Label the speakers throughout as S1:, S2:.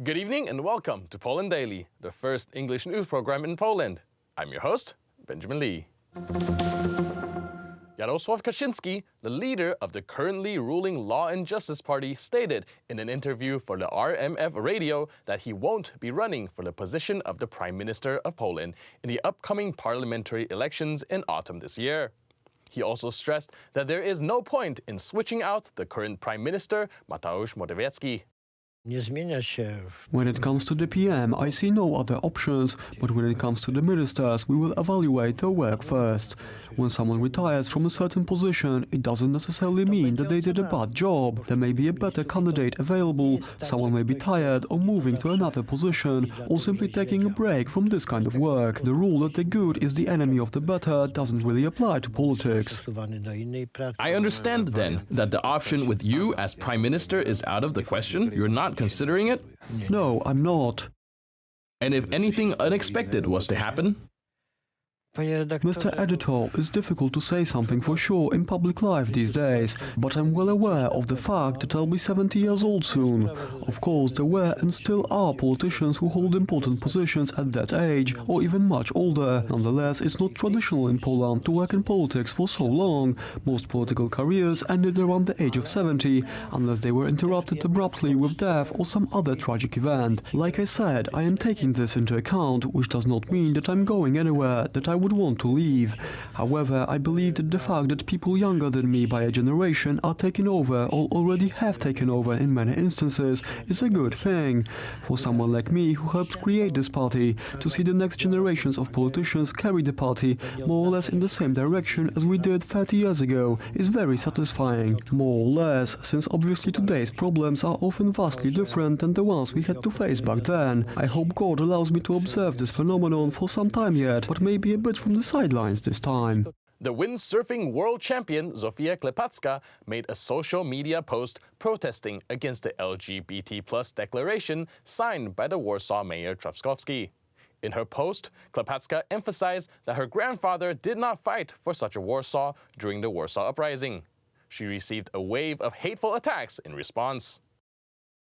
S1: Good evening and welcome to Poland Daily, the first English news program in Poland. I'm your host, Benjamin Lee. Jarosław Kaczynski, the leader of the currently ruling Law and Justice Party, stated in an interview for the RMF radio that he won't be running for the position of the Prime Minister of Poland in the upcoming parliamentary elections in autumn this year. He also stressed that there is no point in switching out the current Prime Minister, Mateusz Morawiecki.
S2: When it comes to the PM, I see no other options, but when it comes to the ministers, we will evaluate their work first. When someone retires from a certain position, it doesn't necessarily mean that they did a bad job. There may be a better candidate available, someone may be tired or moving to another position, or simply taking a break from this kind of work. The rule that the good is the enemy of the better doesn't really apply to politics.
S1: I understand then that the option with you as Prime Minister is out of the question? You're not considering it?
S2: No, I'm not.
S1: And if anything unexpected was to happen?
S2: Mr. Editor, it's difficult to say something for sure in public life these days, but I'm well aware of the fact that I'll be 70 years old soon. Of course, there were and still are politicians who hold important positions at that age, or even much older. Nonetheless, it's not traditional in Poland to work in politics for so long. Most political careers ended around the age of 70, unless they were interrupted abruptly with death or some other tragic event. Like I said, I am taking this into account, which does not mean that I'm going anywhere, that I would want to leave. However, I believe that the fact that people younger than me by a generation are taking over or already have taken over in many instances is a good thing. For someone like me who helped create this party, to see the next generations of politicians carry the party more or less in the same direction as we did 30 years ago is very satisfying. More or less, since obviously today's problems are often vastly different than the ones we had to face back then. I hope God allows me to observe this phenomenon for some time yet, but maybe a bit from the sidelines this time.
S1: The windsurfing world champion Zofia Klepacka made a social media post protesting against the LGBT+ declaration signed by the Warsaw Mayor Trzaskowski. In her post, Klepacka emphasized that her grandfather did not fight for such a Warsaw during the Warsaw Uprising. She received a wave of hateful attacks in response.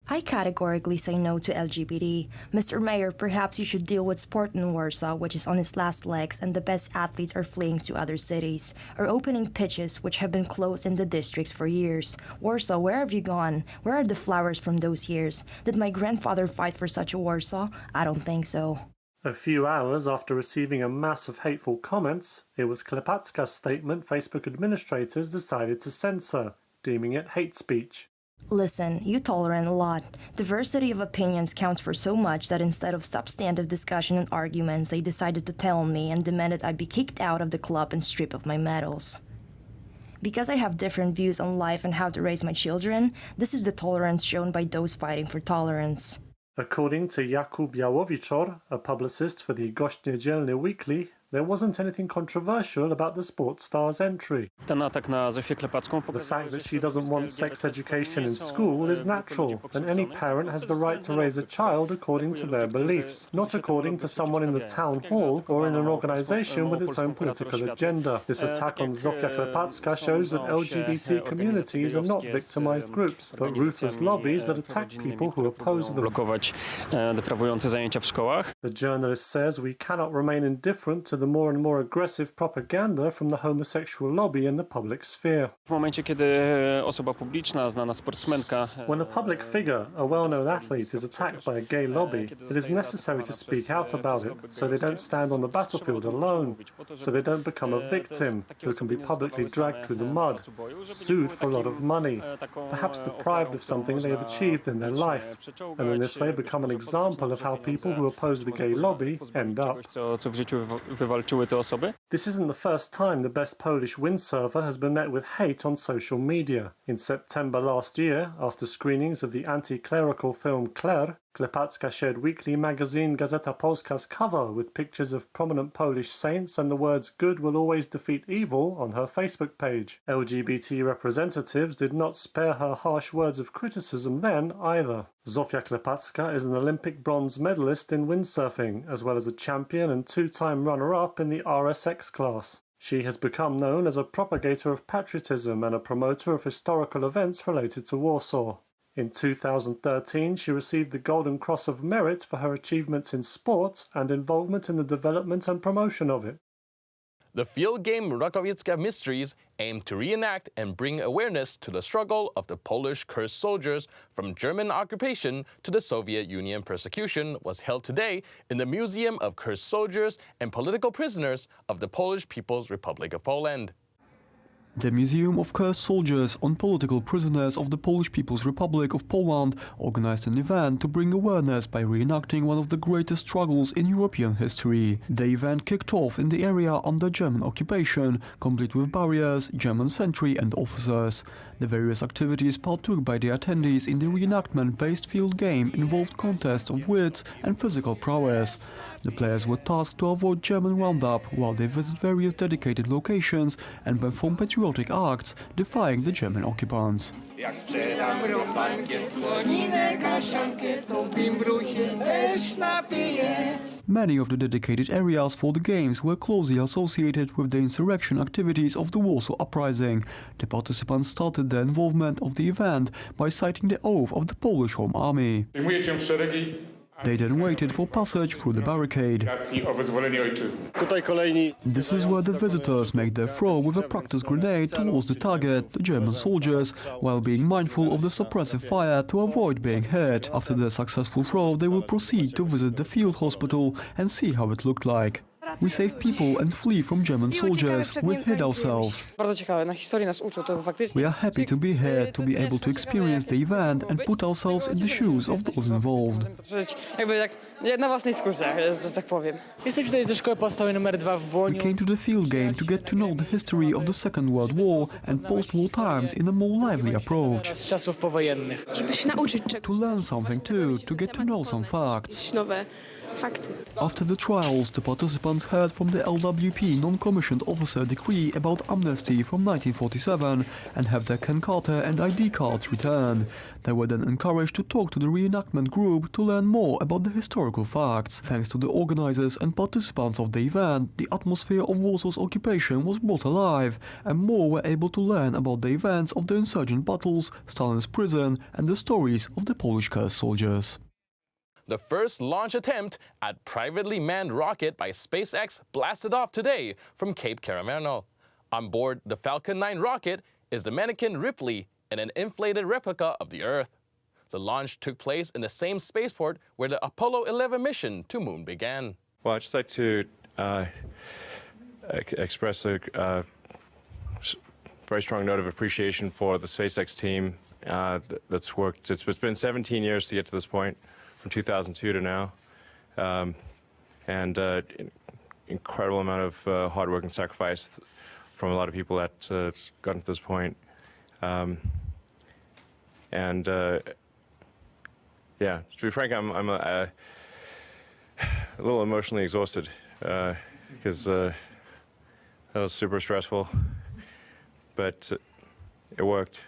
S3: I categorically say no to LGBT. Mr. Mayor, perhaps you should deal with sport in Warsaw, which is on its last legs and the best athletes are fleeing to other cities, or opening pitches which have been closed in the districts for years. Warsaw, where have you gone? Where are the flowers from those years? Did my grandfather fight for such a Warsaw? I don't think so.
S4: A few hours after receiving a mass of hateful comments, it was Klepacka's statement Facebook administrators decided to censor, deeming it hate speech.
S3: Listen, you tolerate a lot. Diversity of opinions counts for so much that instead of substantive discussion and arguments, they decided to tell me and demanded I be kicked out of the club and stripped of my medals. Because I have different views on life and how to raise my children, this is the tolerance shown by those fighting for tolerance.
S4: According to Jakub Jałowiczor, a publicist for the Gość Niedzielny Weekly, there wasn't anything controversial about the sports star's entry. The fact that she doesn't want sex education in school is natural, and any parent has the right to raise a child according to their beliefs, not according to someone in the town hall or in an organization with its own political agenda. This attack on Zofia Klepacka shows that LGBT communities are not victimized groups, but ruthless lobbies that attack people who oppose them. The journalist says we cannot remain indifferent to the more and more aggressive propaganda from the homosexual lobby in the public sphere. When a public figure, a well-known athlete, is attacked by a gay lobby, it is necessary to speak out about it, so they don't stand on the battlefield alone, so they don't become a victim who can be publicly dragged through the mud, sued for a lot of money, perhaps deprived of something they have achieved in their life, and in this way become an example of how people who oppose the gay lobby end up. This isn't the first time the best Polish windsurfer has been met with hate on social media. In September last year, after screenings of the anti-clerical film Kler, Klepacka shared weekly magazine Gazeta Polska's cover with pictures of prominent Polish saints and the words "good will always defeat evil" on her Facebook page. LGBT representatives did not spare her harsh words of criticism then either. Zofia Klepacka is an Olympic bronze medalist in windsurfing, as well as a champion and two-time runner-up in the RSX class. She has become known as a propagator of patriotism and a promoter of historical events related to Warsaw. In 2013, she received the Golden Cross of Merit for her achievements in sports and involvement in the development and promotion of it.
S1: The field game Rakowicka Mysteries aimed to reenact and bring awareness to the struggle of the Polish cursed soldiers from German occupation to the Soviet Union persecution was held today in the Museum of Cursed Soldiers and Political Prisoners of the Polish People's Republic of Poland.
S2: The Museum of Cursed Soldiers and Political Prisoners of the Polish People's Republic of Poland organized an event to bring awareness by reenacting one of the greatest struggles in European history. The event kicked off in the area under German occupation, complete with barriers, German sentry and officers. The various activities partook by the attendees in the reenactment-based field game involved contests of wits and physical prowess. The players were tasked to avoid German roundup while they visit various dedicated locations and perform patriotic acts defying the German occupants. Many of the dedicated areas for the games were closely associated with the insurrection activities of the Warsaw Uprising. The participants started their involvement of the event by citing the oath of the Polish Home Army. They then waited for passage through the barricade. This is where the visitors make their throw with a practice grenade towards the target, the German soldiers, while being mindful of the suppressive fire to avoid being hit. After their successful throw, they will proceed to visit the field hospital and see how it looked like. We save people and flee from German soldiers. We hid ourselves. We are happy to be here, to be able to experience the event and put ourselves in the shoes of those involved. We came to the field game to get to know the history of the Second World War and post-war times in a more lively approach. To learn something too, to get to know some facts. After the trials, the participants heard from the LWP non-commissioned officer decree about amnesty from 1947 and have their Jon Carter and ID cards returned. They were then encouraged to talk to the reenactment group to learn more about the historical facts. Thanks to the organizers and participants of the event, the atmosphere of Warsaw's occupation was brought alive, and more were able to learn about the events of the insurgent battles, Stalin's prison, and the stories of the Polish cursed soldiers.
S1: The first launch attempt at privately manned rocket by SpaceX blasted off today from Cape Canaveral. On board the Falcon 9 rocket is the mannequin Ripley and an inflated replica of the Earth. The launch took place in the same spaceport where the Apollo 11 mission to Moon began.
S5: Well, I'd just like to express a very strong note of appreciation for the SpaceX team that's worked. It's been 17 years to get to this point, from 2002 to now, and incredible amount of hard work and sacrifice from a lot of people that gotten to this point. Yeah, to be frank, I'm a little emotionally exhausted because that was super stressful, but it worked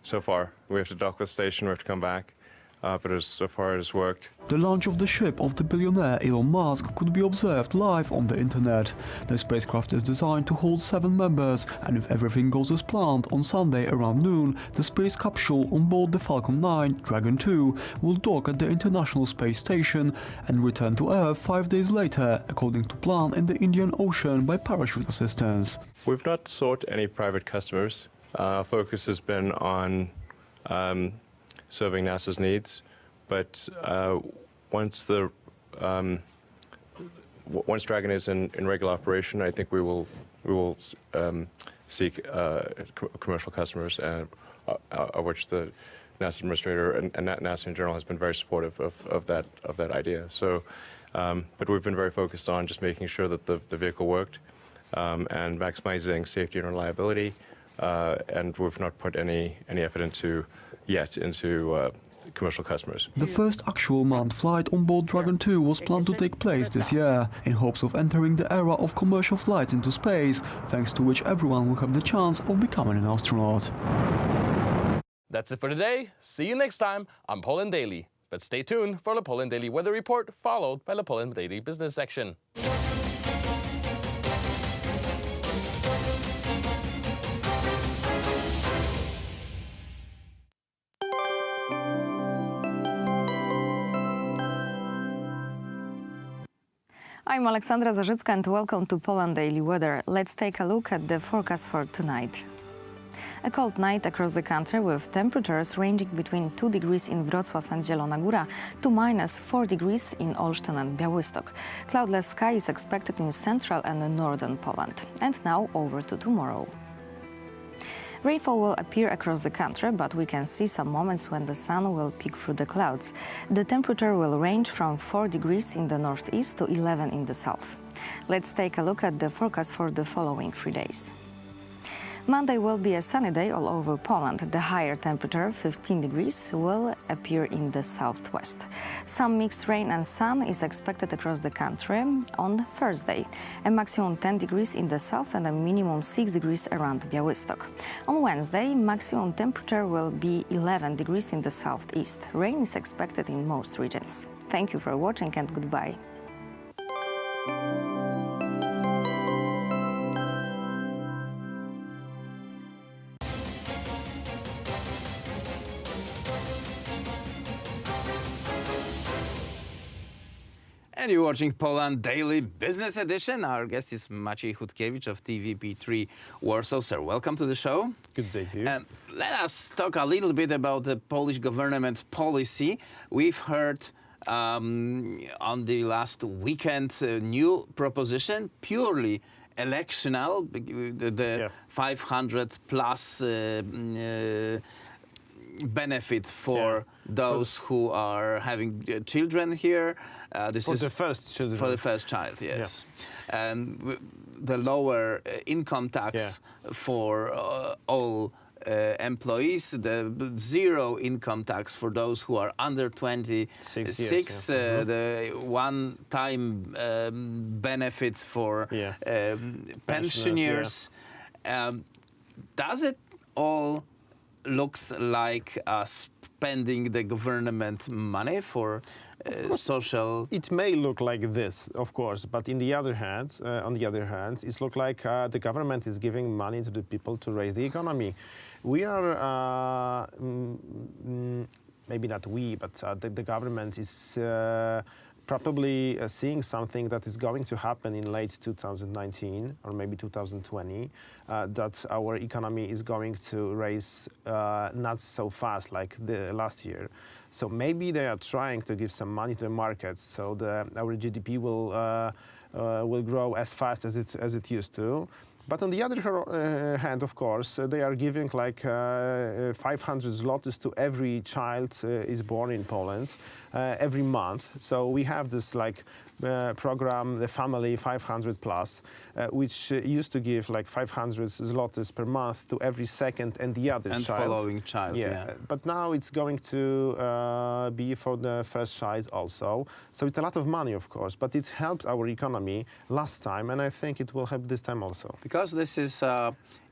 S5: so far. We have to dock the station, we have to come back. But so far it has worked.
S2: The launch of the ship of the billionaire Elon Musk could be observed live on the internet. The spacecraft is designed to hold 7 members, and if everything goes as planned, on Sunday around noon, the space capsule on board the Falcon 9, Dragon 2, will dock at the International Space Station and return to Earth 5 days later, according to plan in the Indian Ocean by parachute assistance.
S5: We've not sought any private customers. Our focus has been on serving NASA's needs, but once Dragon is in regular operation, I think we will seek commercial customers, of which the NASA administrator and NASA in general has been very supportive of that idea. So, but we've been very focused on just making sure that the vehicle worked and maximizing safety and reliability, and we've not put any effort into commercial customers.
S2: The first actual manned flight on board Dragon 2 was planned to take place this year, in hopes of entering the era of commercial flights into space, thanks to which everyone will have the chance of becoming an astronaut.
S1: That's it for today. See you next time on Poland Daily. But stay tuned for the Poland Daily Weather Report, followed by the Poland Daily Business section.
S6: I'm Aleksandra Zarzycka and welcome to Poland Daily Weather. Let's take a look at the forecast for tonight. A cold night across the country with temperatures ranging between 2 degrees in Wrocław and Zielona Góra to -4 degrees in Olsztyn and Białystok. Cloudless sky is expected in central and northern Poland. And now over to tomorrow. Rainfall will appear across the country, but we can see some moments when the sun will peek through the clouds. The temperature will range from 4 degrees in the northeast to 11 in the south. Let's take a look at the forecast for the following 3 days. Monday will be a sunny day all over Poland. The higher temperature, 15 degrees, will appear in the southwest. Some mixed rain and sun is expected across the country on Thursday. A maximum 10 degrees in the south and a minimum 6 degrees around Białystok. On Wednesday, maximum temperature will be 11 degrees in the southeast. Rain is expected in most regions. Thank you for watching and goodbye.
S7: And you're watching Poland Daily Business Edition. Our guest is Maciej Hutkiewicz of TVP3 Warsaw. Sir, welcome to the show.
S8: Good day to you.
S7: Let us talk a little bit about the Polish government policy. We've heard on the last weekend a new proposition, purely electional, the 500 plus benefit for those who are having children here.
S8: This is the first children.
S7: For the first child, yes. And the lower income tax for all employees, the zero income tax for those who are under 26, the one-time benefit for pensioners. Does it all looks like spending the government money for social?
S8: It may look like this, of course, but on the other hand, it looks like the government is giving money to the people to raise the economy. We are, maybe not we, but the government is probably seeing something that is going to happen in late 2019 or maybe 2020, that our economy is going to raise not so fast like the last year. So maybe they are trying to give some money to the market, so our GDP will grow as fast as it used to. But on the other hand, of course, they are giving like 500 zlotys to every child is born in Poland every month. So we have this like program, the Family 500 Plus, which used to give like 500 zlotys per month to every second and the other
S7: and
S8: child.
S7: Following child. Yeah.
S8: But now it's going to be for the first child also. So it's a lot of money, of course, but it helped our economy last time, and I think it will help this time also.
S7: Because this is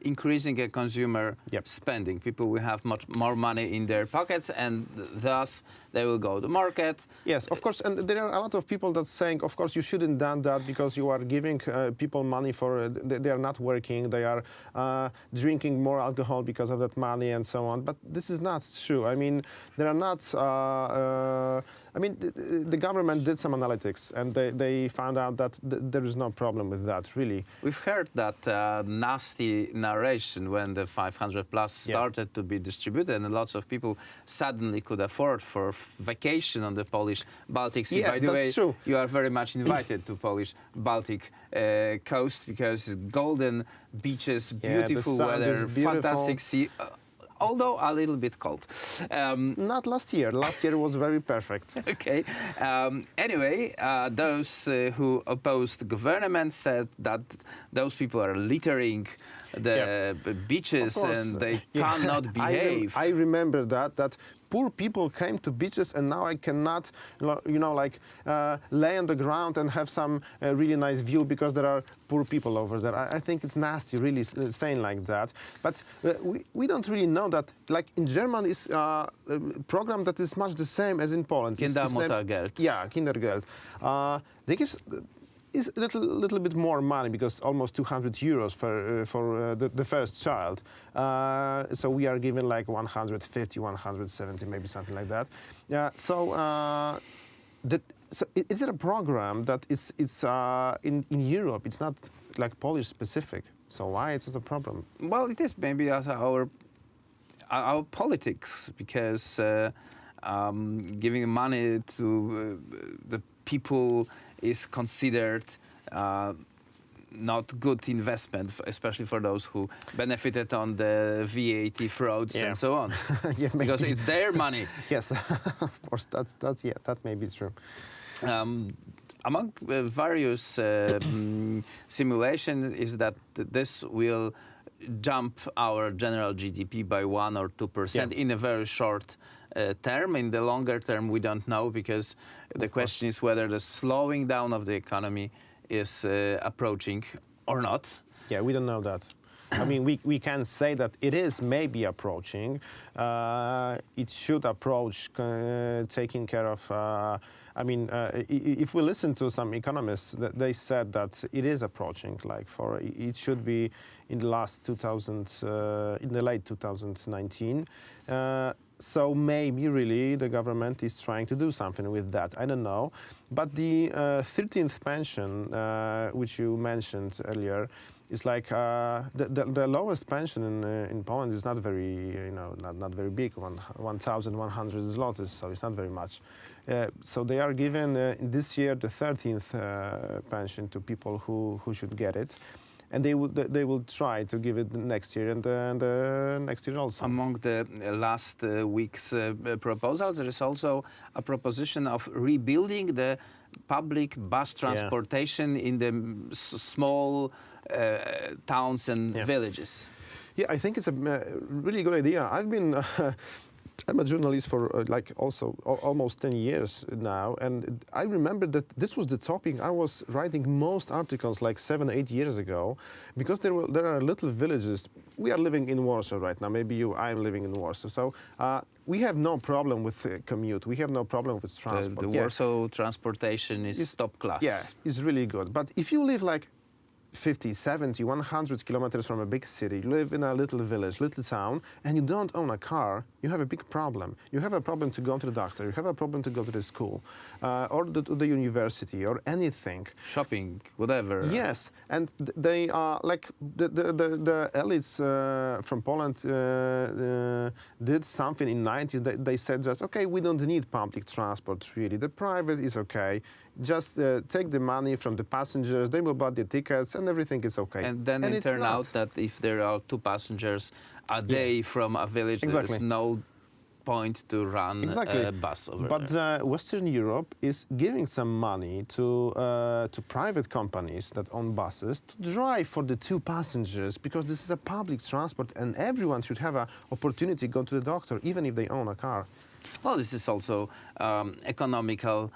S7: increasing consumer spending. People will have much more money in their pockets, and thus they will go to market.
S8: Yes, of course, and there are a lot of people that saying, of course, you shouldn't do that because you are giving people money for they are not working, they are drinking more alcohol because of that money and so on. But this is not true. I mean, there are not. The government did some analytics, and they found out that there is no problem with that, really.
S7: We've heard that nasty narration when the 500 plus started to be distributed, and lots of people suddenly could afford for vacation on the Polish Baltic Sea.
S8: Yeah,
S7: by the way,
S8: true.
S7: You are very much invited to Polish Baltic coast because it's golden beaches, beautiful weather, fantastic sea. Although a little bit cold.
S8: Not last year. Last year was very perfect.
S7: Okay. Anyway, those who opposed the government said that those people are littering the beaches and they cannot behave.
S8: I remember that poor people came to beaches, and now I cannot, lay on the ground and have some really nice view because there are poor people over there. I think it's nasty, really, saying like that. But we don't really know that. Like in Germany, is a program that is much the same as in Poland.
S7: Kindermuttergeld.
S8: Yeah, Kindergeld. They give is a little bit more money because almost 200 euros for the first child. So we are given like 150, 170, maybe something like that. So is it a program that it's in Europe? It's not like Polish specific. So why it's a problem?
S7: Well, it is maybe as our politics, because giving money to the people is considered not good investment, especially for those who benefited on the VAT frauds and so on.
S8: Yeah,
S7: because it's their money.
S8: Yes, of course, that may be true.
S7: Among various simulations is that this will jump our general GDP by 1 or 2% in a very short term. In the longer term, we don't know, because the question is whether the slowing down of the economy is approaching or not.
S8: Yeah, we don't know that. I mean, we can say that it is maybe approaching. It should approach taking care of. I mean, if we listen to some economists, they said that it is approaching. Like it should be in the late 2019. So maybe really the government is trying to do something with that. I don't know. But the 13th pension, which you mentioned earlier, is like the lowest pension in Poland is not very, not very big, 1,100 zlotys, so it's not very much. So they are given this year the 13th pension to people who should get it. And they will try to give it next year and next year also.
S7: Among the last week's proposals, there is also a proposition of rebuilding the public bus transportation in the small towns and villages.
S8: Yeah, I think it's a really good idea. I'm a journalist for almost 10 years now, and I remember that this was the topic I was writing most articles like 7-8 years ago, because there are little villages. We are living in Warsaw right now. Maybe I'm living in Warsaw, so we have no problem with commute. We have no problem with transport.
S7: The Warsaw transportation is top class.
S8: Yeah, it's really good. But if you live like 50, 70, 100 kilometers from a big city, you live in a little village, little town, and you don't own a car, you have a big problem. You have a problem to go to the doctor, you have a problem to go to the school, or to the university, or anything.
S7: Shopping, whatever.
S8: Yes, and they are like the elites from Poland did something in the 90s. They said just, okay, we don't need public transport really. The private is okay. Just take the money from the passengers, they will buy the tickets, and everything is okay.
S7: And then it turns out that if there are 2 passengers a day from a village, there is no point to run a bus over there.
S8: But Western Europe is giving some money to private companies that own buses to drive for the 2 passengers, because this is a public transport and everyone should have an opportunity to go to the doctor, even if they own a car.
S7: Well, this is also economical.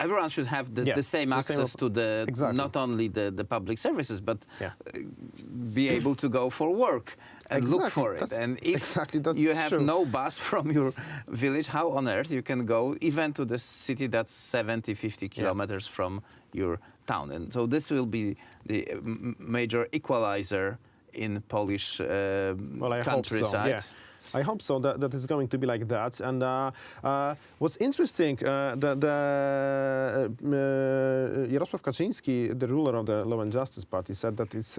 S7: Everyone should have the same access to not only the public services, but be able to go for work and look for it. And if you have no bus from your village, how on earth you can go even to the city that's 70, 50 kilometers from your town? And so this will be the major equalizer in Polish countryside.
S8: I hope so, that it's going to be like that. And what's interesting, Jarosław Kaczyński, the ruler of the Law and Justice Party, said that this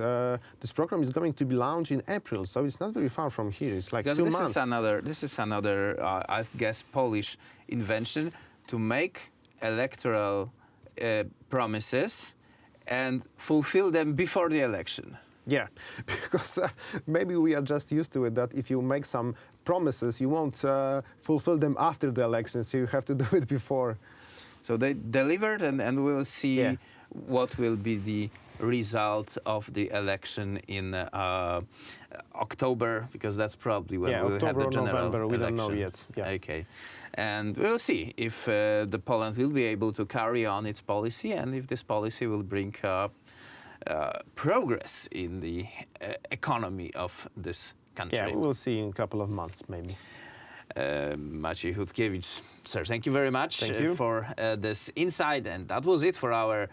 S8: program is going to be launched in April, so it's not very far from here. It's like 2 months.
S7: This is another, I guess, Polish invention to make electoral promises and fulfill them before the election.
S8: Yeah, because maybe we are just used to it that if you make some promises, you won't fulfill them after the election, so you have to do it before.
S7: So they delivered, and we'll see what will be the result of the election in October, because that's probably when we'll have the general
S8: November, we
S7: election.
S8: Don't know yet. Yeah.
S7: Okay, and we'll see if the Poland will be able to carry on its policy, and if this policy will bring progress in the economy of this country.
S8: Yeah, we'll see in a couple of months, maybe.
S7: Maciej Hutkiewicz, sir, thank you very much for this insight. And that was it for our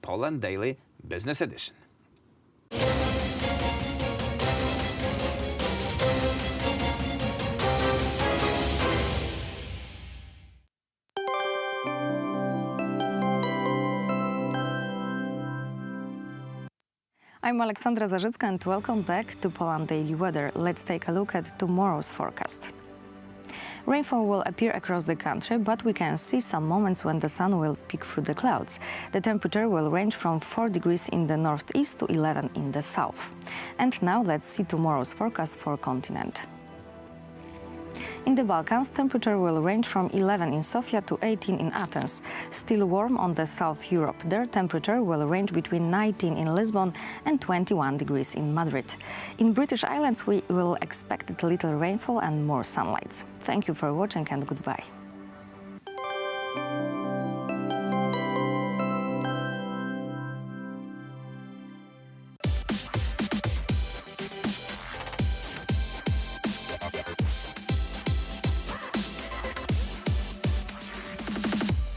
S7: Poland Daily Business Edition.
S6: I'm Aleksandra Zarzycka and welcome back to Poland Daily Weather. Let's take a look at tomorrow's forecast. Rainfall will appear across the country, but we can see some moments when the sun will peek through the clouds. The temperature will range from 4 degrees in the northeast to 11 in the south. And now let's see tomorrow's forecast for continent. In the Balkans, temperature will range from 11 in Sofia to 18 in Athens. Still warm on the South Europe. Their temperature will range between 19 in Lisbon and 21 degrees in Madrid. In British Islands, we will expect little rainfall and more sunlight. Thank you for watching and goodbye.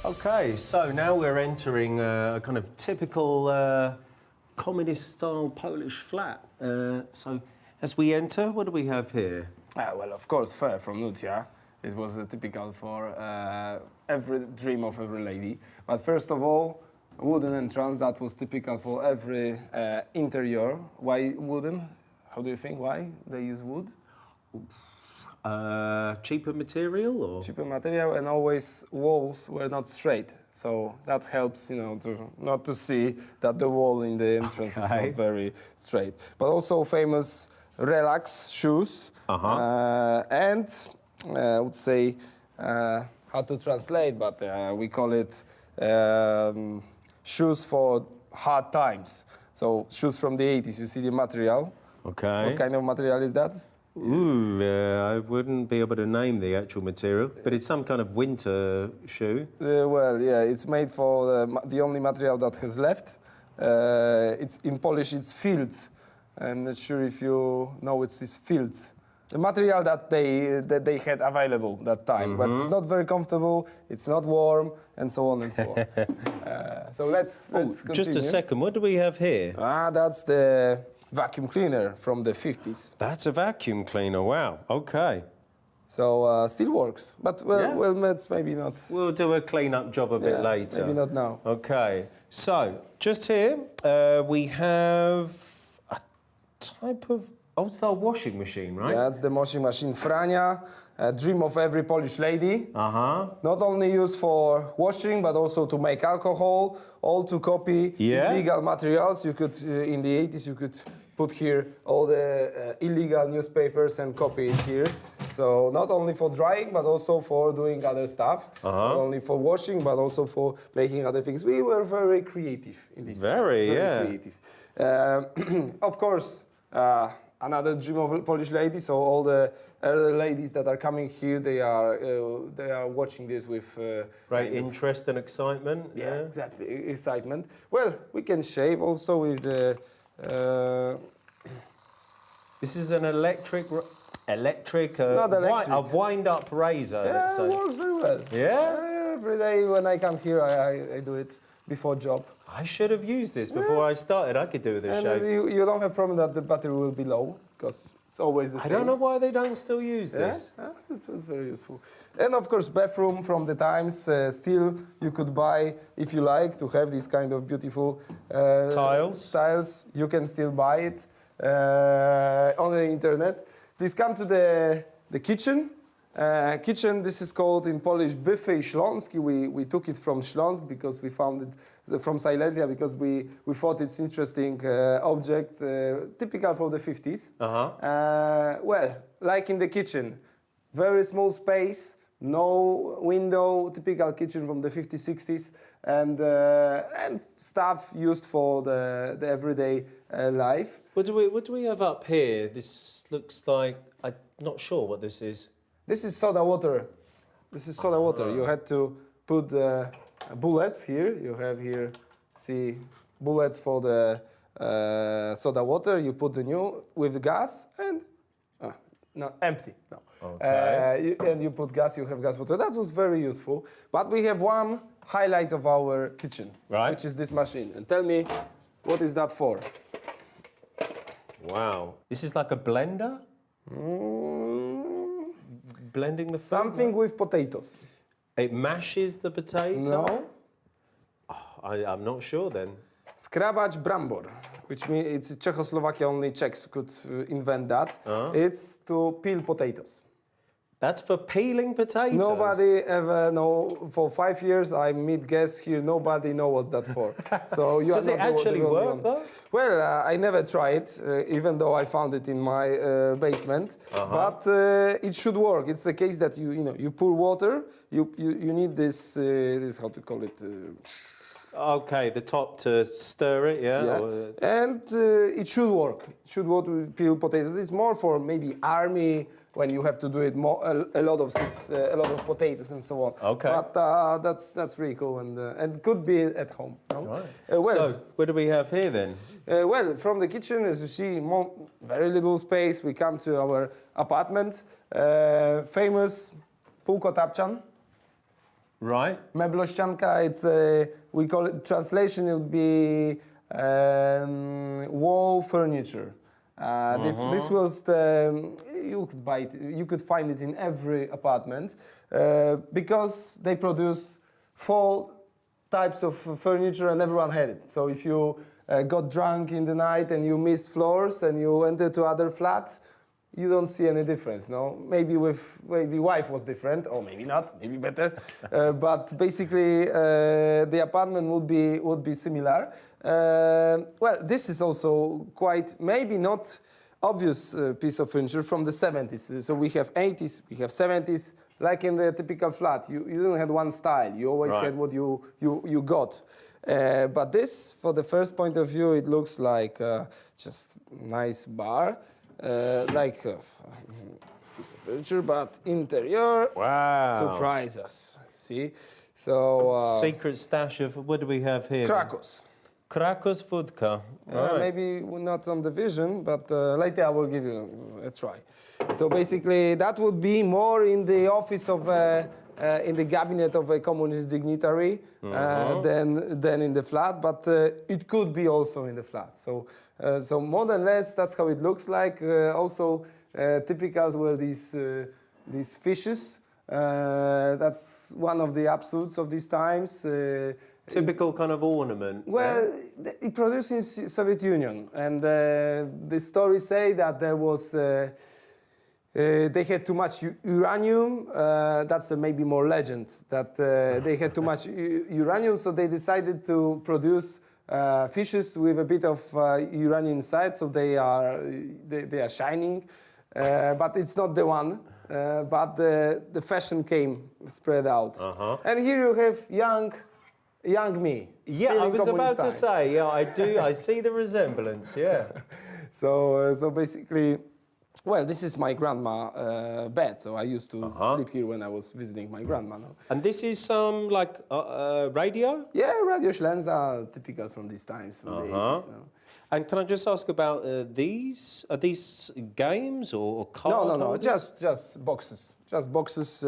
S9: Okay, so now we're entering a kind of typical communist-style Polish flat. So as we enter, what do we have here?
S10: Well, of course, fur from Lucia. It was typical for every dream of every lady. But first of all, wooden entrance, that was typical for every interior. Why wooden? How do you think? Why they use wood?
S9: Cheaper material, or
S10: cheaper material, and always walls were not straight, so that helps, you know, to not to see that the wall in the entrance is not very straight. But also famous relax shoes, and I would say how to translate, but we call it shoes for hard times. So shoes from the 80s. You see the material.
S9: Okay.
S10: What kind of material is that?
S9: I wouldn't be able to name the actual material, but it's some kind of winter shoe.
S10: Well, yeah, it's made for the only material that has left. It's in Polish, it's fields. I'm not sure if you know it's fields. The material that they had available that time, but it's not very comfortable. It's not warm, and so on and so on. So let's continue.
S9: Just a second. What do we have here?
S10: That's the vacuum cleaner from the 50s.
S9: That's a vacuum cleaner. Wow. Okay.
S10: So still works, but well, maybe not.
S9: We'll do a clean-up job a bit later.
S10: Maybe not now.
S9: Okay. So just here we have a type of old-style washing machine, right?
S10: That's the washing machine Frania, a dream of every Polish lady. Not only used for washing, but also to make alcohol, all to copy illegal materials. You could, in the 80s, you could put here all the illegal newspapers and copy it here. So not only for drying, but also for doing other stuff. Not only for washing, but also for making other things. We were very creative in this.
S9: Very
S10: creative. Of course, another dream of a Polish lady. So all the other ladies that are coming here, they are watching this with
S9: great interest and excitement.
S10: Yeah, exactly, excitement. Well, we can shave also with the.
S9: This is an electric.
S10: Not electric.
S9: A wind-up razor.
S10: Yeah, it works very well.
S9: Yeah?
S10: Every day when I come here, I do it before job.
S9: I should have used this before I started. I could do with this shave.
S10: You don't have problem that the battery will be low, because it's always the same.
S9: I don't know why they don't still use this.
S10: This was very useful. And of course, bathroom from the times. Still, you could buy, if you like, to have this kind of beautiful tiles. You can still buy it on the internet. Please come to the kitchen. Kitchen, this is called in Polish Buffet Śląski. We took it from Śląsk because we found it from Silesia, because we thought it's interesting object, typical from the 50s. Well, like in the kitchen, very small space, no window, typical kitchen from the 50s, 60s, and stuff used for the everyday life.
S9: What do we have up here? This looks like, I'm not sure what this is.
S10: This is soda water. This is soda water. You had to put bullets here. You have here, see, bullets for the soda water. You put the new with the gas and no, empty. No.
S9: Okay.
S10: And you put gas. You have gas water. That was very useful. But we have one highlight of our kitchen, which is this machine. And tell me, what is that for?
S9: Wow. This is like a blender? Blending the food?
S10: Something with potatoes.
S9: It mashes the potato?
S10: No.
S9: Oh, I'm not sure then.
S10: Skrabać brambor, which means it's Czechoslovakia, only Czechs could invent that. It's to peel potatoes.
S9: That's for peeling potatoes?
S10: Nobody ever know. For 5 years, I meet guests here. Nobody knows what's that for. So you
S9: Does it actually work, though?
S10: Well, I never tried, even though I found it in my basement. But it should work. It's the case that you pour water. You need this how to call it.
S9: Okay, the top to stir it, yeah.
S10: And it should work. It should work to peel potatoes. It's more for maybe army, when you have to do it a lot of potatoes and so on. Okay. But that's really cool and could be at home. No?
S9: Right. So what do we have here then?
S10: Well, from the kitchen, as you see, very little space. We come to our apartment, famous półkotapczan.
S9: Right.
S10: Meblościanka. It's we call it, translation. It would be wall furniture. This was you could buy it. You could find it in every apartment because they produce 4 types of furniture and everyone had it. So if you got drunk in the night and you missed floors and you entered to other flat, you don't see any difference. No, maybe wife was different, or maybe not, maybe better. But basically, the apartment would be similar. Well, this is also quite maybe not obvious piece of furniture from the 70s. So we have 80s, we have 70s. Like in the typical flat, you didn't have one style. You always had what you got. But this, for the first point of view, it looks like just nice bar, like a piece of furniture, but interior surprise us. See, so
S9: secret stash of what do we have here? Krakos vodka.
S10: Maybe not on the vision, but later I will give you a try. So basically, that would be more in the office of, in the cabinet of a communist dignitary than in the flat, but it could be also in the flat. So more than less, that's how it looks like. Also, typical were these fishes. That's one of the absurds of these times.
S9: Typical kind of ornament.
S10: Well, it produced in Soviet Union, and the stories say that there was they had too much uranium. That's maybe more legend that they had too much uranium, so they decided to produce fishes with a bit of uranium inside, so they are shining, but it's not the one. But the fashion came spread out, and here you have young me.
S9: Yeah, I was about to say. Yeah, I do. I see the resemblance. Yeah.
S10: So basically, well, this is my grandma bed. So I used to sleep here when I was visiting my grandma. No?
S9: And this is some like radio.
S10: Yeah, radio Ślęza are typical from these times. From the 80s, no?
S9: And can I just ask about these? Are these games or cards?
S10: No. Just boxes. Just boxes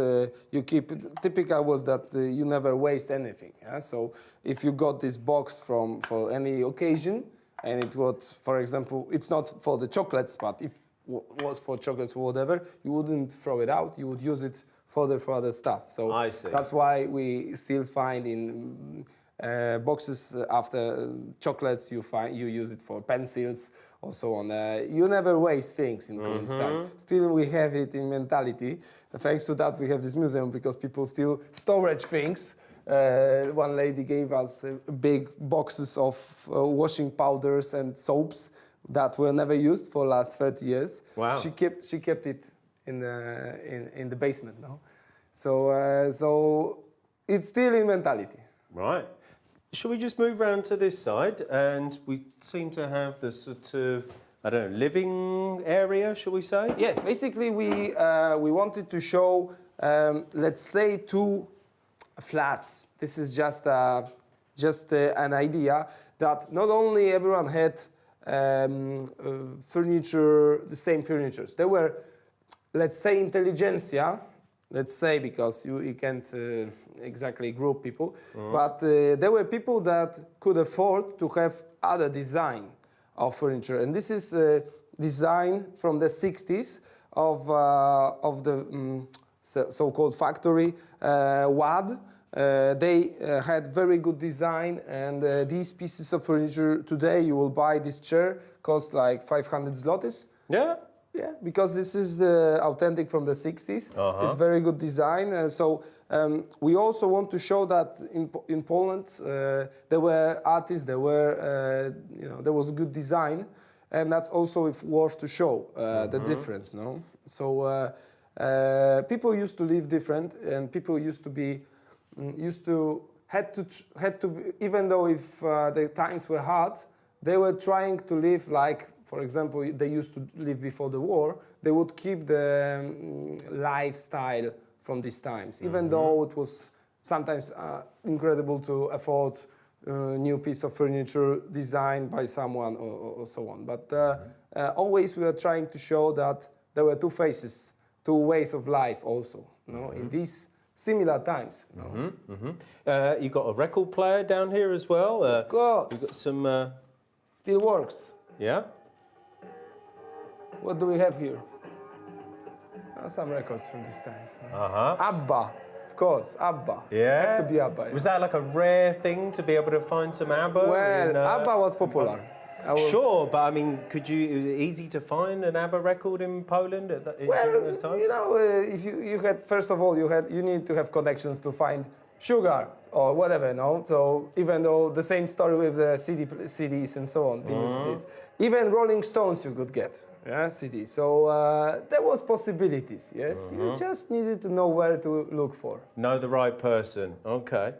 S10: you keep. Typical was that you never waste anything. Yeah? So if you got this box for any occasion, and it was, for example, it's not for the chocolates, but if it was for chocolates or whatever, you wouldn't throw it out. You would use it for other stuff. So
S9: I see.
S10: That's why we still find in boxes after chocolates, you use it for pencils or so on. You never waste things in communist time. Still, we have it in mentality. Thanks to that, we have this museum because people still storage things. One lady gave us big boxes of washing powders and soaps that were never used for the last 30 years.
S9: Wow.
S10: She kept it in the basement now. So it's still in mentality.
S9: Right. Shall we just move round to this side? And we seem to have the sort of, I don't know, living area, shall we say?
S10: Yes, basically we wanted to show, let's say, 2 flats. This is just an idea that not only everyone had furniture, the same furnitures. There were, let's say, intelligentsia. Let's say, because you can't exactly group people, but there were people that could afford to have other design of furniture, and this is design from the 60s of the so-called factory WAD, They had very good design, and these pieces of furniture today, you will buy this chair, cost like 500 zlotys.
S9: Yeah?
S10: Yeah, because this is the authentic from the 60s. It's very good design. So we also want to show that in Poland there were artists, there was good design, and that's also worth to show the difference. No, so people used to live different, and people used to had to even though if the times were hard, they were trying to live like. For example, they used to live before the war. They would keep the lifestyle from these times, even though it was sometimes incredible to afford a new piece of furniture designed by someone or so on. But always we were trying to show that there were two faces, two ways of life also, in these similar times.
S9: You got a record player down here as well?
S10: Of course.
S9: You've got some...
S10: Still works.
S9: Yeah?
S10: What do we have here? Some records from these times. ABBA, of course, ABBA.
S9: Yeah?
S10: Have to be ABBA. Yeah.
S9: Was that like a rare thing to be able to find some ABBA?
S10: Well, ABBA was popular.
S9: Sure, but I mean, is it easy to find an ABBA record in Poland during those times?
S10: If you had, first of all, you need to have connections to find sugar or whatever, no? So even though the same story with the CDs and so on, vinyl CDs. Even Rolling Stones you could get, CD. So there was possibilities, yes? You just needed to know where to look for.
S9: Know the right person. Okay.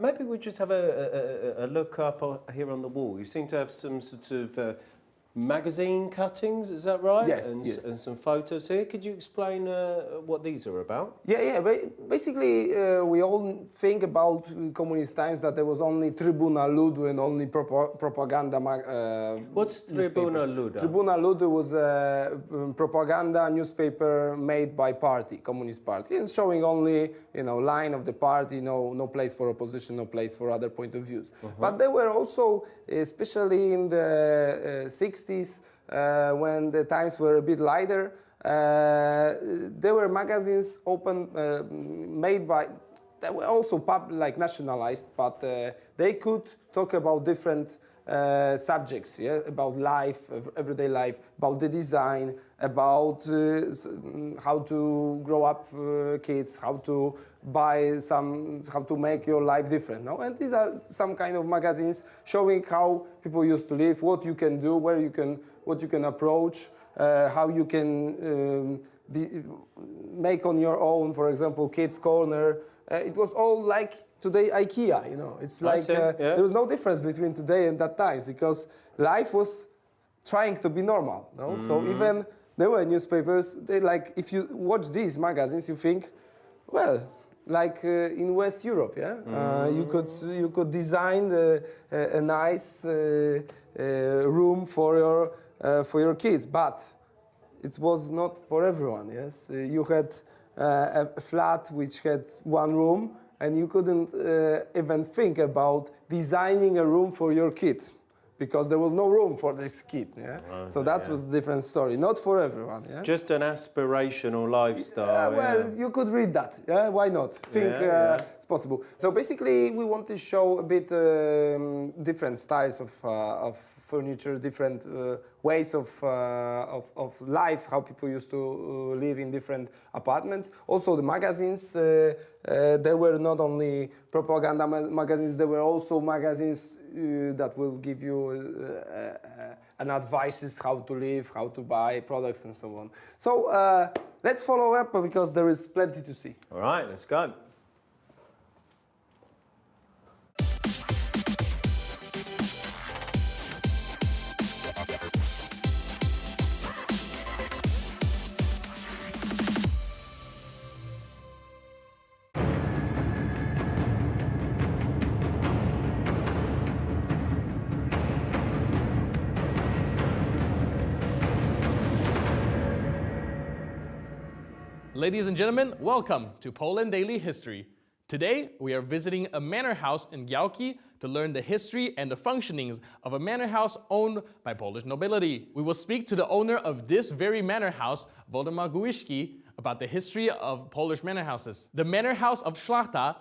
S9: Maybe we just have a look up here on the wall. You seem to have some sort of magazine cuttings, is that right?
S10: Yes,
S9: and some photos here. Could you explain what these are about?
S10: Yeah. Basically, we all think about communist times that there was only Tribuna Ludu and only propaganda.
S9: What's Tribuna Ludu?
S10: Tribuna Ludu was a propaganda newspaper made by Communist Party, and showing only line of the party, no place for opposition, no place for other point of views. But there were also, especially in the 60s, when the times were a bit lighter, there were magazines made by, they were also nationalized, but they could talk about different subjects, about life, everyday life, about the design, about how to grow up kids, how to how to make your life different. And these are some kind of magazines showing how people used to live, what you can do, what you can approach, how you can make on your own, for example, kids' corner. It was all like today IKEA, It's like there was no difference between today and that times because life was trying to be normal. So even there were newspapers. If you watch these magazines, you think, well, like in West Europe, you could design a nice room for your kids, but it was not for everyone. Yes, you had a flat which had one room, and you couldn't even think about designing a room for your kid because there was no room for this kid. So that was a different story. Not for everyone.
S9: Just an aspirational lifestyle.
S10: Well, you could read that. Why not? Think it's possible. So basically, we want to show a bit different styles of furniture, different ways of life, how people used to live in different apartments. Also the magazines, there were not only propaganda magazines, there were also magazines that will give you an advices how to live, how to buy products and so on. So let's follow up because there is plenty to see.
S9: All right, let's go.
S1: Ladies and gentlemen, welcome to Poland Daily History. Today, we are visiting a manor house in Gałki to learn the history and the functionings of a manor house owned by Polish nobility. We will speak to the owner of this very manor house, Waldemar Gujski, about the history of Polish manor houses. The manor house of Szlachta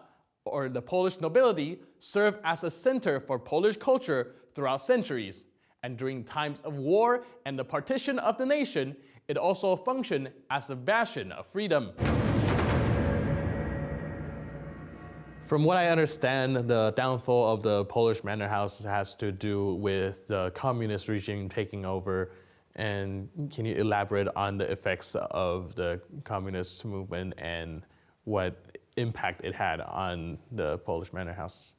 S1: or the Polish nobility, served as a center for Polish culture throughout centuries. And during times of war and the partition of the nation, it also functioned as a bastion of freedom. From what I understand, the downfall of the Polish manor house has to do with the communist regime taking over. And can you elaborate on the effects of the communist movement and what impact it had on the Polish manor houses?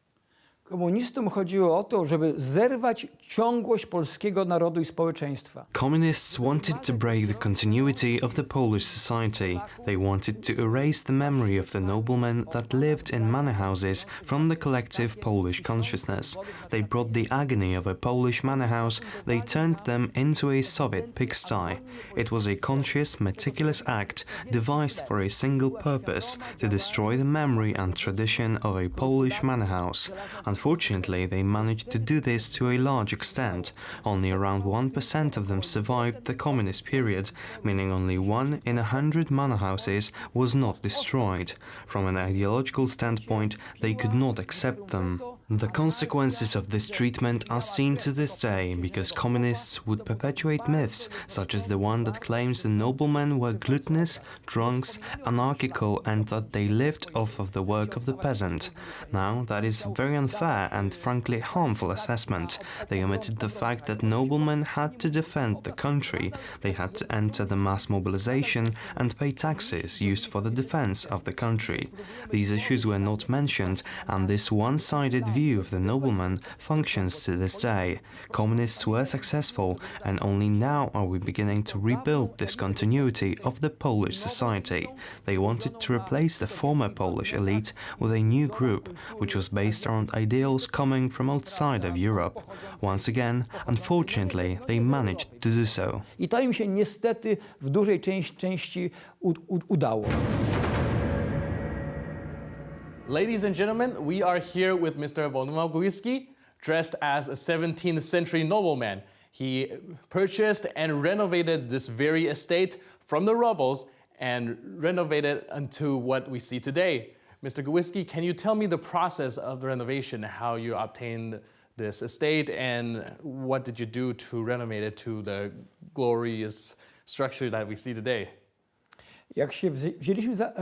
S11: Komunistom chodziło o to, żeby zerwać ciągłość polskiego narodu i społeczeństwa.
S12: Communists wanted to break the continuity of the Polish society. They wanted to erase the memory of the noblemen that lived in manor houses from the collective Polish consciousness. They brought the agony of a Polish manor house, they turned them into a Soviet pigsty. It was a conscious, meticulous act devised for a single purpose, to destroy the memory and tradition of a Polish manor house. Unfortunately, they managed to do this to a large extent. Only around 1% of them survived the communist period, meaning only 1 in 100 manor houses was not destroyed. From an ideological standpoint, they could not accept them. The consequences of this treatment are seen to this day, because communists would perpetuate myths such as the one that claims the noblemen were gluttonous, drunks, anarchical, and that they lived off of the work of the peasant. Now, that is very unfair and frankly harmful assessment. They omitted the fact that noblemen had to defend the country, they had to enter the mass mobilization and pay taxes used for the defense of the country. These issues were not mentioned, and this one-sided view of the nobleman functions to this day. Communists were successful, and only now are we beginning to rebuild this continuity of the Polish society. They wanted to replace the former Polish elite with a new group, which was based around ideals coming from outside of Europe. Once again, unfortunately, they managed to do so.
S11: I to im się niestety w dużej części udało.
S1: Ladies and gentlemen, we are here with Mr. Waldemar Gujski, dressed as a 17th century nobleman. He purchased and renovated this very estate from the rubbles and renovated into what we see today. Mr. Gujski, can you tell me the process of the renovation, how you obtained this estate, and what did you do to renovate it to the glorious structure that we see today?
S11: Jak się wzięliśmy za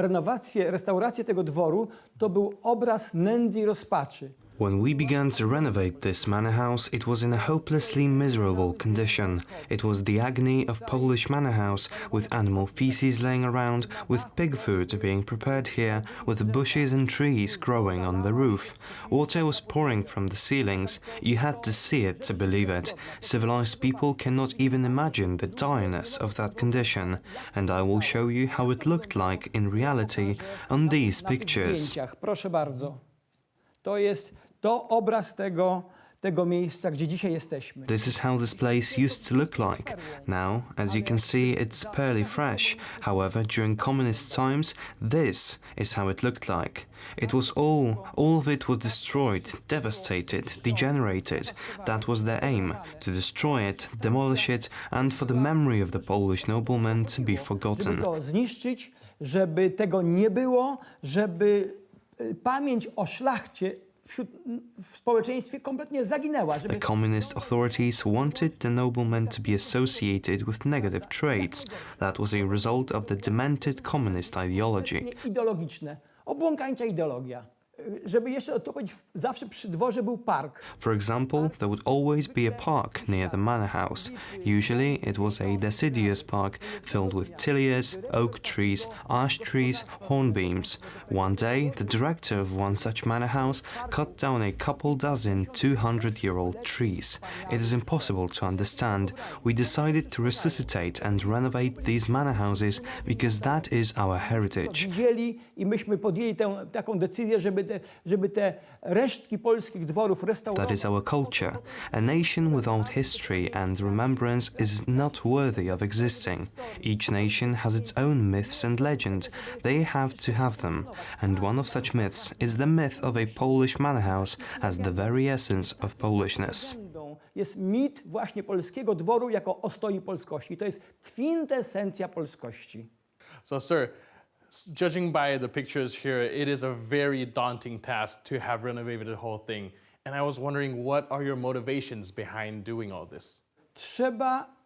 S11: restaurację tego dworu, to był obraz nędzy i rozpaczy.
S12: When we began to renovate this manor house, it was in a hopelessly miserable condition. It was the agony of Polish manor house, with animal feces laying around, with pig food being prepared here, with bushes and trees growing on the roof. Water was pouring from the ceilings. You had to see it to believe it. Civilized people cannot even imagine the direness of that condition, and I will show you how it looked like in reality on these pictures.
S11: Proszę bardzo. To obraz tego miejsca, gdzie dzisiaj jesteśmy.
S12: This is how this place used to look like. Now, as you can see, it's pearly fresh. However, during communist times, this is how it looked like. It was all of it was destroyed, devastated, degenerated. That was their aim, to destroy it, demolish it, and for the memory of the Polish noblemen to be forgotten.
S11: Żeby to zniszczyć, żeby tego nie było, żeby pamięć o szlachcie w społeczeństwie kompletnie zaginęła.
S12: The communist authorities wanted the noblemen to be associated with negative traits. That was a result of the demented communist ideology.
S11: Ideologiczne, obłąkańcza ideologia. Żeby jeszcze to powiedzieć, zawsze przy dworze był park.
S12: For example, there would always be a park near the manor house. Usually it was a deciduous park filled with tilliers, oak trees, ash trees, hornbeams. One day, the director of one such manor house cut down a couple dozen 200-year-old trees. It is impossible to understand. We decided to resuscitate and renovate these manor houses because that is our heritage.
S11: Widzieli i myśmy podjęli taką decyzję, żeby te resztki polskich dworów restaurować.
S12: That is our culture. A nation without history and remembrance is not worthy of existing. Each nation has its own myths and legends. They have to have them. And one of such myths is the myth of a Polish manor house as the very essence of Polishness.
S11: Jest mit właśnie polskiego dworu jako ostoi polskości. To jest kwintesencja polskości.
S1: So, sir, Judging by the pictures here, it is a very daunting task to have renovated the whole thing. And I was wondering, what are your motivations behind doing all this?
S11: Trzeba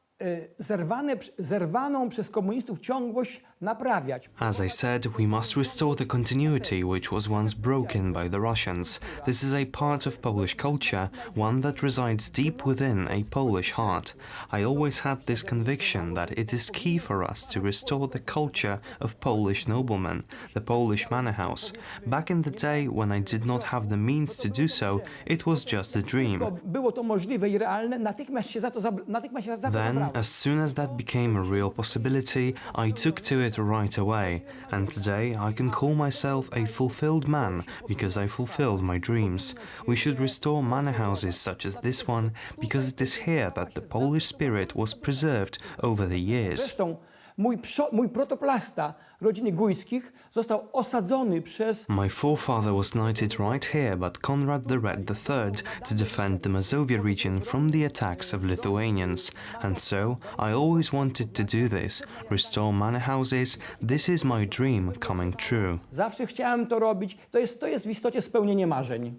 S11: zerwaną przez komunistów ciągłość naprawiać.
S12: As I said, we must restore the continuity which was once broken by the Russians. This is a part of Polish culture, one that resides deep within a Polish heart. I always had this conviction that it is key for us to restore the culture of Polish noblemen, the Polish manor house. Back in the day when I did not have the means to do so, it was just a dream.
S11: Było to możliwe i realne, natychmiast się za to
S12: Then, as soon as that became a real possibility, I took to it right away, and today I can call myself a fulfilled man because I fulfilled my dreams. We should restore manor houses such as this one because it is here that the Polish spirit was preserved over the years.
S11: Zresztą mój protoplasta rodziny Gujskich został osadzony przez...
S12: My forefather was knighted right here by Konrad the Red III to defend the Mazovia region from the attacks of Lithuanians. And so, I always wanted to do this, restore manor houses. This is my dream coming true.
S11: Zawsze chciałem to robić. To jest w istocie spełnienie marzeń.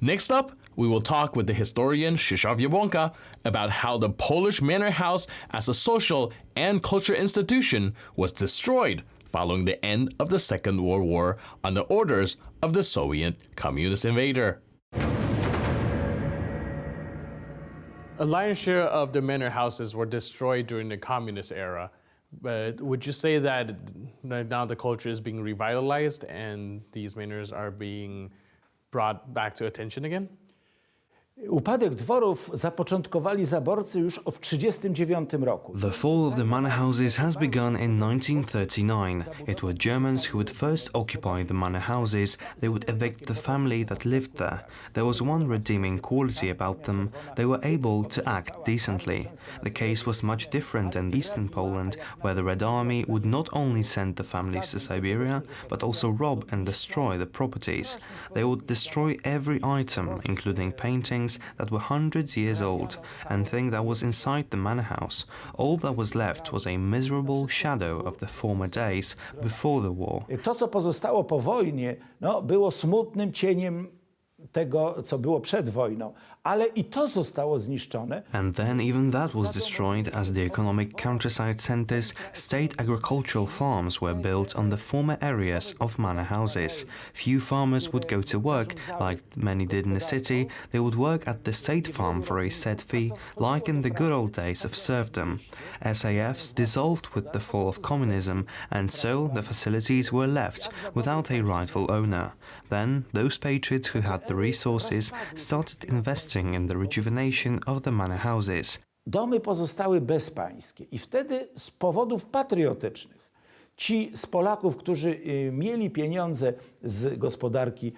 S1: Next up, we will talk with the historian Krzysztof Jabłonka about how the Polish manor house as a social and cultural institution was destroyed following the end of the Second World War on the orders of the Soviet communist invader. A lion's share of the manor houses were destroyed during the communist era. But would you say that now the culture is being revitalized and these manors are being brought back to attention again?
S11: Upadek dworów zapoczątkowali zaborcy już w 1939 roku.
S12: The fall of the manor houses has begun in 1939. It were Germans who would first occupy the manor houses. They would evict the family that lived there. There was one redeeming quality about them. They were able to act decently. The case was much different in eastern Poland, where the Red Army would not only send the families to Siberia, but also rob and destroy the properties. They would destroy every item, including paintings that were hundreds years old, and thing that was inside the manor house. All that was left was a miserable shadow of the former days before the war.
S11: To, co pozostało po wojnie, było smutnym cieniem tego, co było przed wojną, ale i to zostało zniszczone.
S12: And then even that was destroyed as the economic countryside centers, state agricultural farms were built on the former areas of manor houses. Few farmers would go to work, like many did in the city. They would work at the state farm for a set fee, like in the good old days of serfdom. SAFs dissolved with the fall of communism, and so the facilities were left without a rightful owner. Then those patriots who had the resources started investing in the rejuvenation of the manor houses.
S11: Domy pozostały bezpańskie i wtedy z powodów patriotycznych ci z Polaków, którzy mieli pieniądze z gospodarki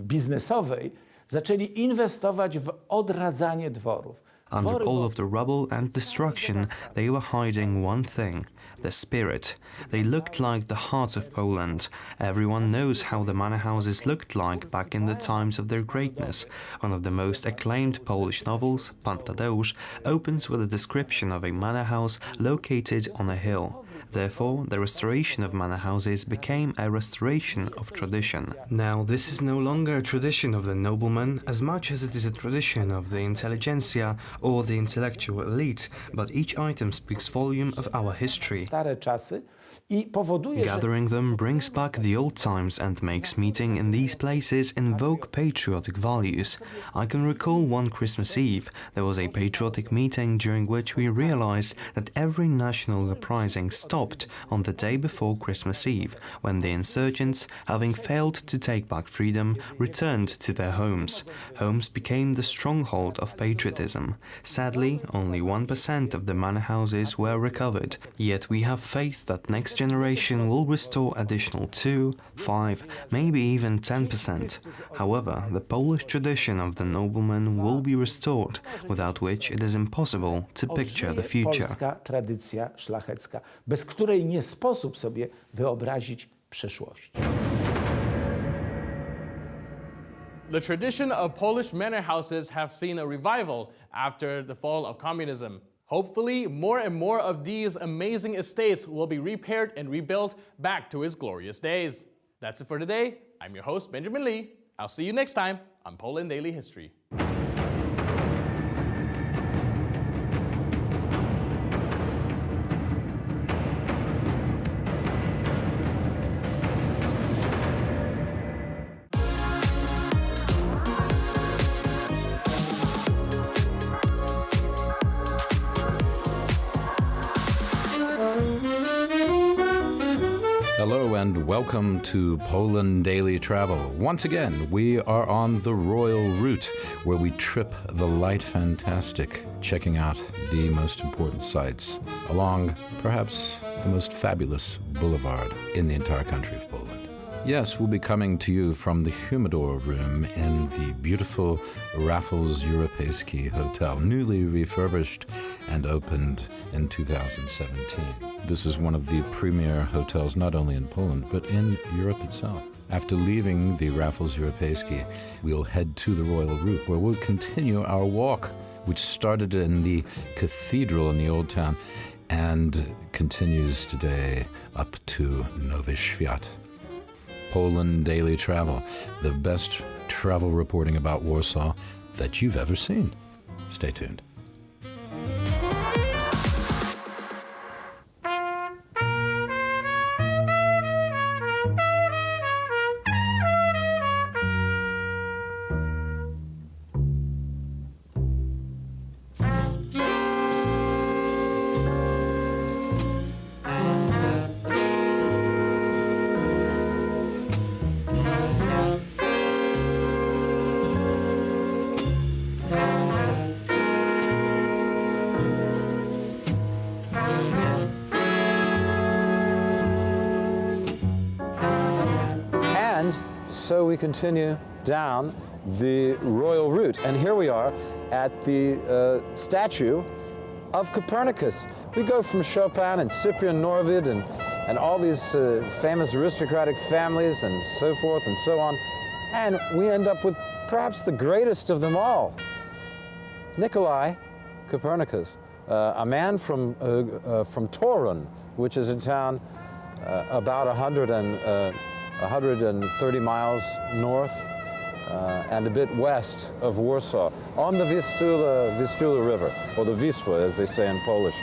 S11: biznesowej, zaczęli inwestować w odradzanie dworów.
S12: Under all of the rubble and destruction, they were hiding one thing, the spirit. They looked like the heart of Poland. Everyone knows how the manor houses looked like back in the times of their greatness. One of the most acclaimed Polish novels, Pan Tadeusz, opens with a description of a manor house located on a hill. Therefore, the restoration of manor houses became a restoration of tradition. Now, this is no longer a tradition of the noblemen as much as it is a tradition of the intelligentsia or the intellectual elite, but each item speaks volume of our history.
S11: Stare czasy i powoduje,
S12: Gathering them brings back the old times and makes meeting in these places invoke patriotic values. I can recall one Christmas Eve, there was a patriotic meeting during which we realized that every national uprising stopped on the day before Christmas Eve, when the insurgents, having failed to take back freedom, returned to their homes. Homes became the stronghold of patriotism. Sadly, only 1% of the manor houses were recovered, yet we have faith that next generation will restore additional 2, 5, maybe even 10%. However, the Polish tradition of the nobleman will be restored, without which it is impossible to picture the future.
S11: Polska tradycja szlachecka, bez której nie sposób sobie wyobrazić przyszłości.
S1: The tradition of Polish manor houses have seen a revival after the fall of communism. Hopefully, more and more of these amazing estates will be repaired and rebuilt back to its glorious days. That's it for today. I'm your host, Benjamin Lee. I'll see you next time on Poland Daily History.
S13: Hello and welcome to Poland Daily Travel. Once again, we are on the Royal Route, where we trip the light fantastic, checking out the most important sites along perhaps the most fabulous boulevard in the entire country of Poland. Yes, we'll be coming to you from the Humidor room in the beautiful Rafał Europejski Hotel, newly refurbished and opened in 2017. This is one of the premier hotels not only in Poland, but in Europe itself. After leaving the Rafał Europejski, we'll head to the Royal Route, where we'll continue our walk, which started in the cathedral in the Old Town and continues today up to Nowy Świat. Poland Daily Travel, the best travel reporting about Warsaw that you've ever seen. Stay tuned. So we continue down the Royal Route, and here we are at the statue of Copernicus. We go from Chopin and Cyprian Norvid and all these famous aristocratic families and so forth and so on, and we end up with perhaps the greatest of them all, Nikolai Copernicus, a man from Torun, which is a town about 130 miles north and a bit west of Warsaw, on the Vistula River, or the Wisła, as they say in Polish.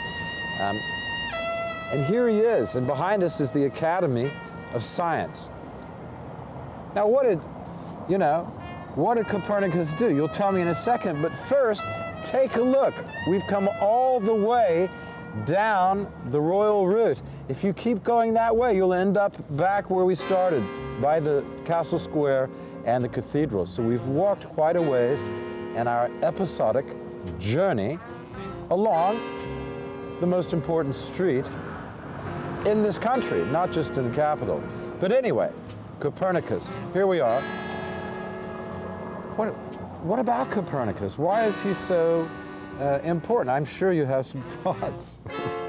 S13: And here he is, and behind us is the Academy of Science. Now, what did Copernicus do? You'll tell me in a second, but first, take a look. We've come all the way down the Royal Route. If you keep going that way, you'll end up back where we started, by the Castle Square and the cathedral. So we've walked quite a ways in our episodic journey along the most important street in this country, not just in the capital. But anyway, Copernicus, here we are. What about Copernicus? Why is he so important? I'm sure you have some thoughts.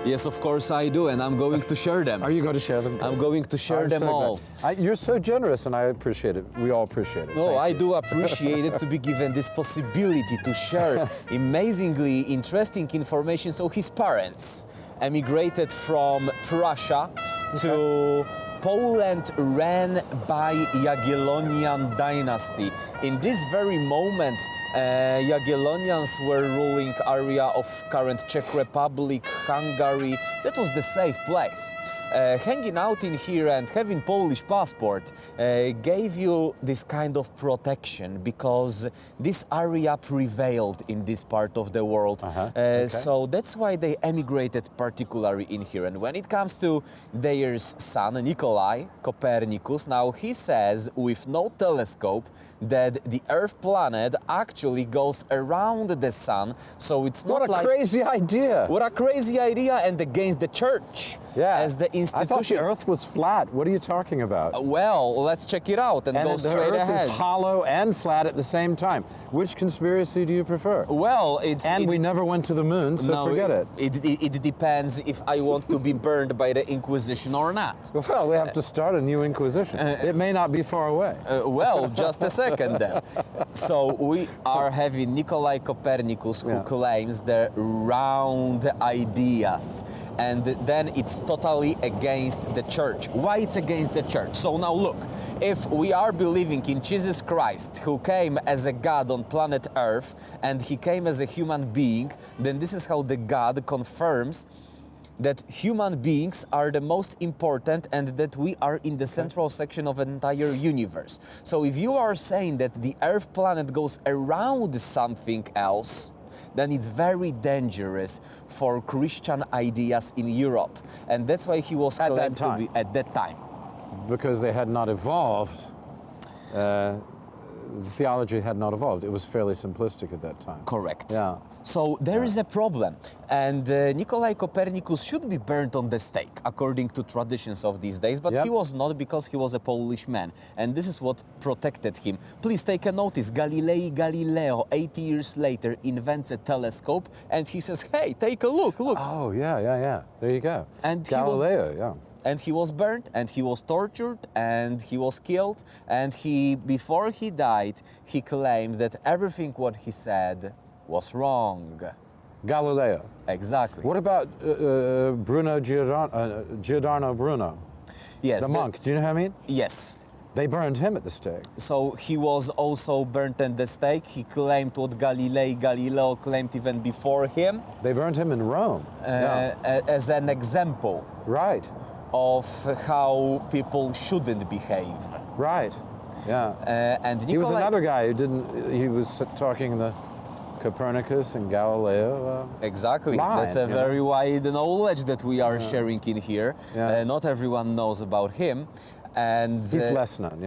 S14: Yes, of course I do, and I'm going to share them.
S13: Are you going to share them?
S14: I'm going to share them all.
S13: You're so generous, and I appreciate it. We all appreciate it.
S14: No, I do appreciate it to be given this possibility to share amazingly interesting information. So his parents emigrated from Prussia to Poland, ran by Jagiellonian dynasty. In this very moment, Jagiellonians were ruling area of current Czech Republic, Hungary. That was the safe place. Hanging out in here and having Polish passport gave you this kind of protection, because this area prevailed in this part of the world. So that's why they emigrated particularly in here. And when it comes to their son, Nikolai Copernicus, now he says with no telescope that the Earth planet actually goes around the sun. So it's not like...
S13: What a crazy idea!
S14: What a crazy idea, and against the church. as the institution.
S13: I thought the Earth was flat. What are you talking about?
S14: Well, let's check it out and go
S13: the
S14: straight
S13: Earth
S14: ahead.
S13: is hollow and flat at the same time. Which conspiracy do you prefer?
S14: Well,
S13: we never went to the moon, so forget it.
S14: It depends if I want to be burned by the Inquisition or not.
S13: Well, we have to start a new Inquisition. It may not be far away.
S14: Well, just a second then. So we are having Nikolai Copernicus, who claims the round ideas, and then it's totally against the church. Why it's against the church? So now look, if we are believing in Jesus Christ, who came as a God on planet Earth, and he came as a human being, then this is how the God confirms that human beings are the most important and that we are in the central section of an entire universe. So if you are saying that the Earth planet goes around something else, then it's very dangerous for Christian ideas in Europe. And that's why he was claimed to be at that time.
S13: Because they had not evolved, the theology had not evolved. It was fairly simplistic at that time.
S14: Correct.
S13: Yeah.
S14: So there is a problem, and Nikolai Copernicus should be burned on the stake, according to traditions of these days, but he was not, because he was a Polish man, and this is what protected him. Please take a notice, Galileo, 80 years later, invents a telescope, and he says, hey, take a look.
S13: Oh, yeah. There you go.
S14: And
S13: Galileo,
S14: And he was burned, and he was tortured, and he was killed, and before he died, he claimed that everything what he said was wrong.
S13: Galileo.
S14: Exactly.
S13: What about Bruno Giordano Bruno?
S14: Yes.
S13: The monk, do you know what I mean?
S14: Yes.
S13: They burned him at the stake.
S14: So he was also burnt at the stake. He claimed what Galileo claimed even before him.
S13: They burned him in Rome.
S14: As an example.
S13: Right.
S14: Of how people shouldn't behave.
S13: Right. Yeah.
S14: And
S13: he was another guy who didn't. He was talking the Copernicus and Galileo.
S14: Exactly.
S13: Line,
S14: that's a very wide knowledge that we are sharing in here. Not everyone knows about him, and
S13: he's less known.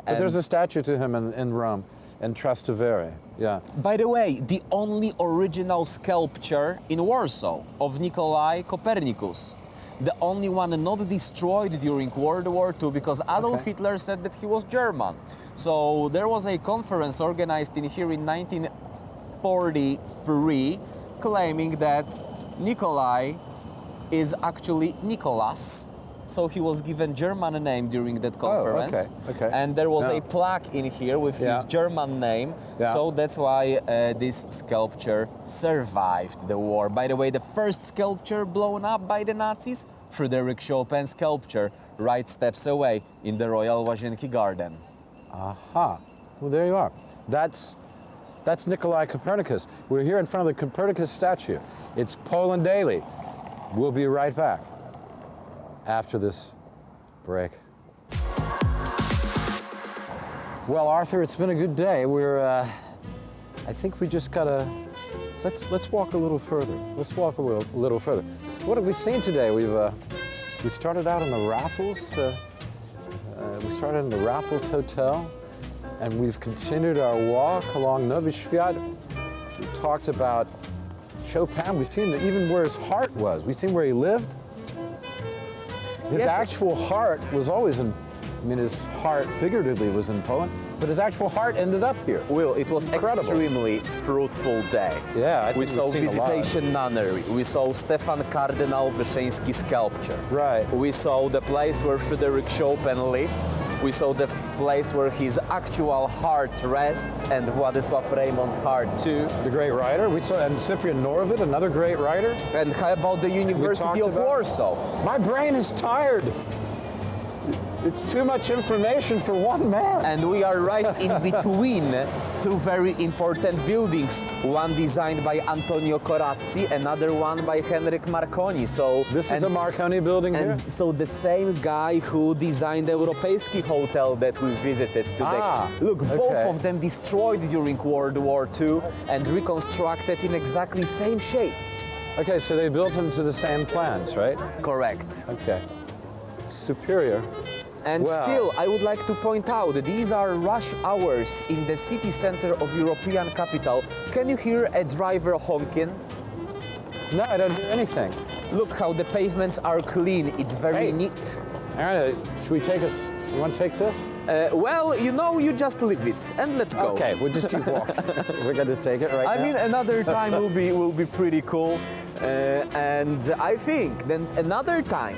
S13: But there's a statue to him in Rome, in Trastevere. Yeah.
S14: By the way, the only original sculpture in Warsaw of Nikolai Copernicus. The only one not destroyed during World War II, because Adolf Hitler said that he was German. So there was a conference organized in here in 1943 claiming that Nikolai is actually Nicholas. So he was given German name during that conference. And there was a plaque in here with his German name. So that's why this sculpture survived the war. By the way, the first sculpture blown up by the Nazis, Frédéric Chopin's sculpture, right steps away in the Royal Łazienki Garden.
S13: Aha. Well, there you are. That's Nikolai Copernicus. We're here in front of the Copernicus statue. It's Poland Daily. We'll be right back after this break. Well, Arthur, it's been a good day. I think we just gotta, let's walk a little further. Let's walk a little further. What have we seen today? We started out in the Raffles. We started in the Raffles Hotel, and we've continued our walk along Nowy Świat. We talked about Chopin. We've seen even where his heart was. We've seen where he lived. His actual heart was always in, his heart figuratively was in Poland, but his actual heart ended up here.
S14: Will, it was extremely fruitful day.
S13: Yeah, I think
S14: we saw Visitation Nunnery. We saw Stefan Kardynał Wyszyński sculpture.
S13: Right.
S14: We saw the place where Frédéric Chopin lived. We saw the place where his actual heart rests, and Władysław Reymond's heart too.
S13: The great writer. We saw, and Cyprian Norvid, another great writer.
S14: And how about the University of Warsaw?
S13: My brain is tired. It's too much information for one man.
S14: And we are right in between two very important buildings. One designed by Antonio Corazzi, another one by Henryk Marconi. So
S13: this is a Marconi building here?
S14: And so the same guy who designed the Europejski Hotel that we visited today. Look, both of them destroyed during World War II and reconstructed in exactly same shape.
S13: Okay, so they built them to the same plans, right?
S14: Correct.
S13: Okay. Superior.
S14: And still, I would like to point out that these are rush hours in the city center of European capital. Can you hear a driver honking?
S13: No, I don't hear anything.
S14: Look how the pavements are clean. It's very neat.
S13: Aaron, should we take us? You want to take this?
S14: Well, you know, you just leave it and let's go.
S13: Okay, we'll just keep walking. We're going to take it right now.
S14: I mean, another time will be pretty cool, and I think then another time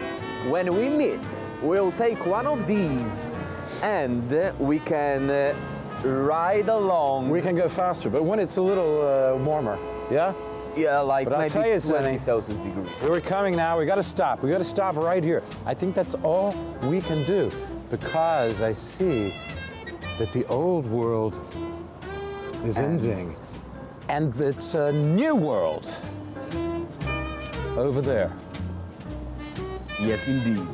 S14: when we meet, we'll take one of these, and we can ride along.
S13: We can go faster, but when it's a little warmer, yeah?
S14: Yeah, like
S13: but
S14: maybe
S13: I'll tell you
S14: 20 Celsius degrees.
S13: We're coming now. We got to stop. We got to stop right here. I think that's all we can do, because I see that the old world is ending, and it's a new world over there.
S14: Yes, indeed.